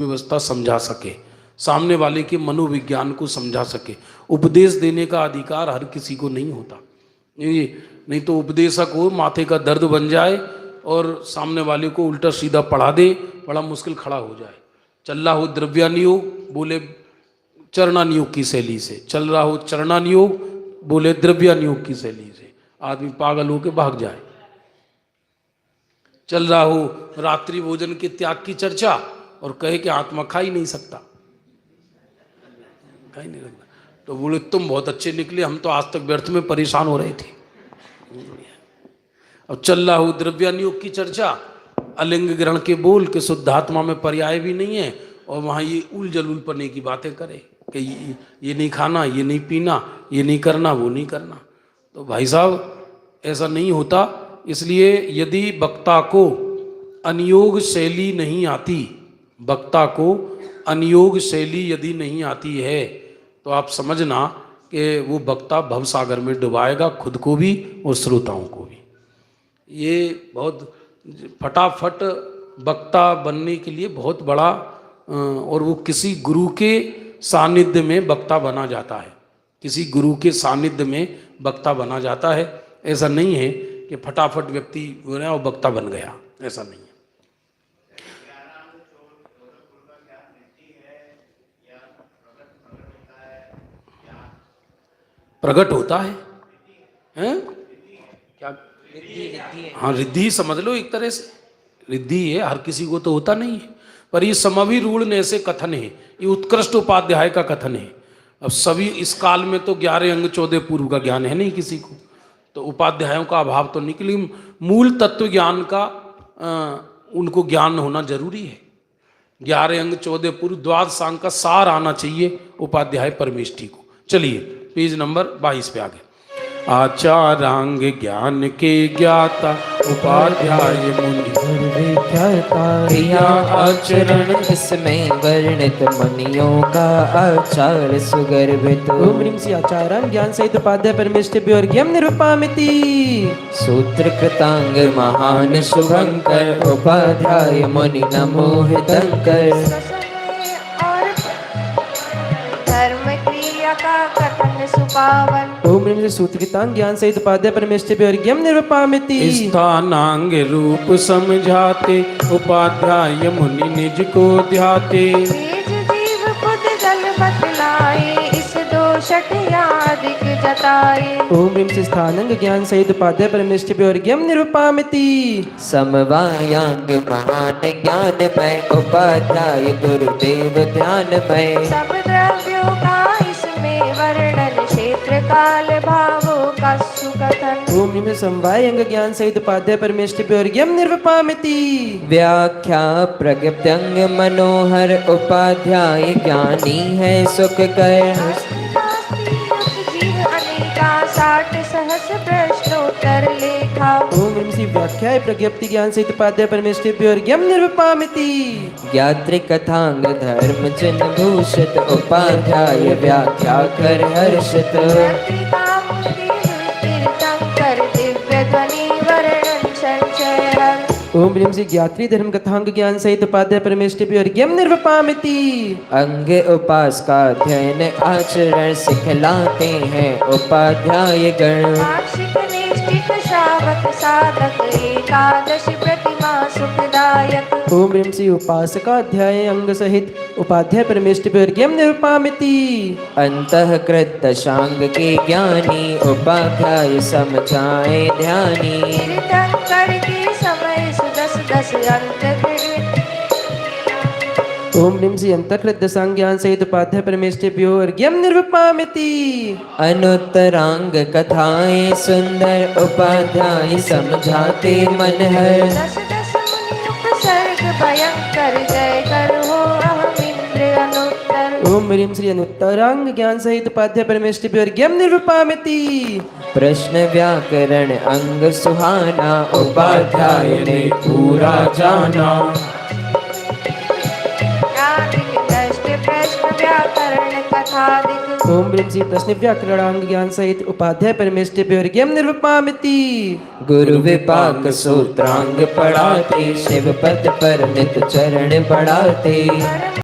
व्यवस्था समझा सके, सामने वाले के मनोविज्ञान को समझा सके। उपदेश देने का अधिकार हर किसी को नहीं होता। ये नहीं तो उपदेशक हो माथे का दर्द बन जाए और सामने वाले को उल्टा सीधा पढ़ा दे, बड़ा मुश्किल खड़ा हो जाए। चल रहा हो द्रव्यानुयोग, बोले चरणानुयोग की शैली से, चल रहा हो चरणानुयोग, बोले द्रव्यानुयोग की शैली से, आदमी पागल होकर भाग जाए। चल रहा हो रात्रि भोजन के त्याग की चर्चा और कहे कि आत्मा खा ही नहीं सकता, खा ही नहीं सकता, तो बोले तुम बहुत अच्छे निकले, हम तो आज तक व्यर्थ में परेशान हो रहे थे। अब चल रहा हो द्रव्यानुयोग की चर्चा, अलिंग ग्रहण के बोल के शुद्धात्मा में पर्याय भी नहीं है और वहाँ ये उल जलूल पने की बातें करे कि ये नहीं खाना, ये नहीं पीना, ये नहीं करना, वो नहीं करना। तो भाई साहब ऐसा नहीं होता। इसलिए यदि वक्ता को अनियोग शैली नहीं आती, वक्ता को अनियोग शैली यदि नहीं आती है तो आप समझना कि वो वक्ता भवसागर में डुबाएगा खुद को भी और श्रोताओं को भी। ये बहुत फटाफट वक्ता बनने के लिए बहुत बड़ा, और वो किसी गुरु के सानिध्य में वक्ता बना जाता है, किसी गुरु के सानिध्य में वक्ता बना जाता है। ऐसा नहीं है कि फटाफट व्यक्ति बना और वक्ता बन गया, ऐसा नहीं है। प्रकट होता है, हैं? क्या रिद्धि? हाँ, रिद्धि ही समझ लो एक तरह से, रिद्धि है, हर किसी को तो होता नहीं है। पर ये समविरूढ़ ऐसे कथन है, ये उत्कृष्ट उपाध्याय का कथन है। अब सभी इस काल में तो 11 अंग 14 पूर्व का ज्ञान है नहीं किसी को, तो उपाध्यायों का अभाव तो निकली। मूल तत्व ज्ञान का उनको ज्ञान होना जरूरी है। 11 अंग 14 पूर्व द्वादश सांग का सार आना चाहिए उपाध्याय परमेष्ठी को। चलिए पेज नंबर 22 पे आगे। आचारांग ज्ञान के ज्ञाता उपाध्याय मुनि क्रिया आचरण इसमें वर्णित मुनियों का आचार सुगर्भित। ओम ह्रीं श्री आचारांग ज्ञान सहित उपाध्याय परमेष्ठिभ्यो अर्घ्यं निरूपयामि। सूत्र कृतांग महान शुभंकर उपाध्याय मुनि नमो हितंकर। ओम ह्रीं श्री सूत्रकृतांग ज्ञान सहित उपाध्याय परमेष्ठिभ्यो अर्घ्यं निरूपयामि। स्थानांग रूप समझाते उपाध्याय मुनि निज को ध्याते। जीव खुद दल बतलाए इस दोषट यादिक जताए। ओम ह्रीं श्री स्थानांग ज्ञान सहित उपाध्याय परमेष्ठिभ्यो अर्घ्यं निरूपयामि। समवायांग महान ज्ञान में उपाध्याय गुरुदेव ध्यान में। सब द्रव्यों का इसमें वर्णन क्षेत्र काल भावों का सुकथन। ओम ह्रीं समवायांग ज्ञान सहित उपाध्याय परमेष्ठिभ्यो अर्घ्यं निरूपयामि। व्याख्या प्रगत्यंग मनोहर उपाध्याय ज्ञानी है सुख कर। जीव अनेका 60 सहस प्रश्नोत्तर लेखा। ओम ह्रीं श्री व्याख्याय प्रज्ञप्ति ज्ञान सहित उपाध्याय परमेष्ठिभ्यो अर्घ्यं निरूपयामि। ज्ञात्री कथांग धर्म चिन्ह भूषित उपाध्याय व्याख्या कर हर्षित। तीर्थंकर दिव्य ध्वनि वर्णन संचय। ओम ह्रीं श्री ज्ञात्री धर्म कथांग ज्ञान सहित उपाध्याय परमेष्ठिभ्यो अर्घ्यं निरूपयामि। अंग उपास का अध्ययन आचरण सिखलाते हैं उपाध्याय गण। वार्षिक निष्ठिक श्रावक साधक एकादश प्रतिमा सुखदायक। ओम ह्रीं श्री उपासका अध्याय अंग सहित उपाध्याय परमेष्ठिभ्यो अर्घ्यं निरूपयामि। अंतःकृत दशांग के ज्ञानी उपाध्याय समझाए ध्यानी। तीर्थंकर के समय सुदस दस अंतकृत। ओम ह्रीं श्री अंतःकृत दशांग ज्ञान सहित उपाध्याय परमेष्ठिभ्यो अर्घ्यं निरूपयामि। अनुत्तरांग कथाएं सुंदर उपाध्याय समझाते मन हर। दस दस मुनि उपसर्ग भयंकर जय कर हो अहम इंद्र अनुत्तर। ओम ह्रीं श्री अनुत्तरांग ज्ञान सहित उपाध्याय परमेष्ठिभ्यो अर्घ्यं निरूपयामि। प्रश्न व्याकरण अंग सुहाना उपाध्याय ने पूरा जाना। यादिक दष्ट प्रश्न व्याकरण कथादिक। ओम ह्रीं श्री प्रश्न व्याकरणांग ज्ञान सहित उपाध्याय परमेष्ठिभ्योर्ज्ञं निर्विपामिति। गुरु विपाक सूत्रांग पढ़ाते शिव पद पर नित चरण बढ़ाते।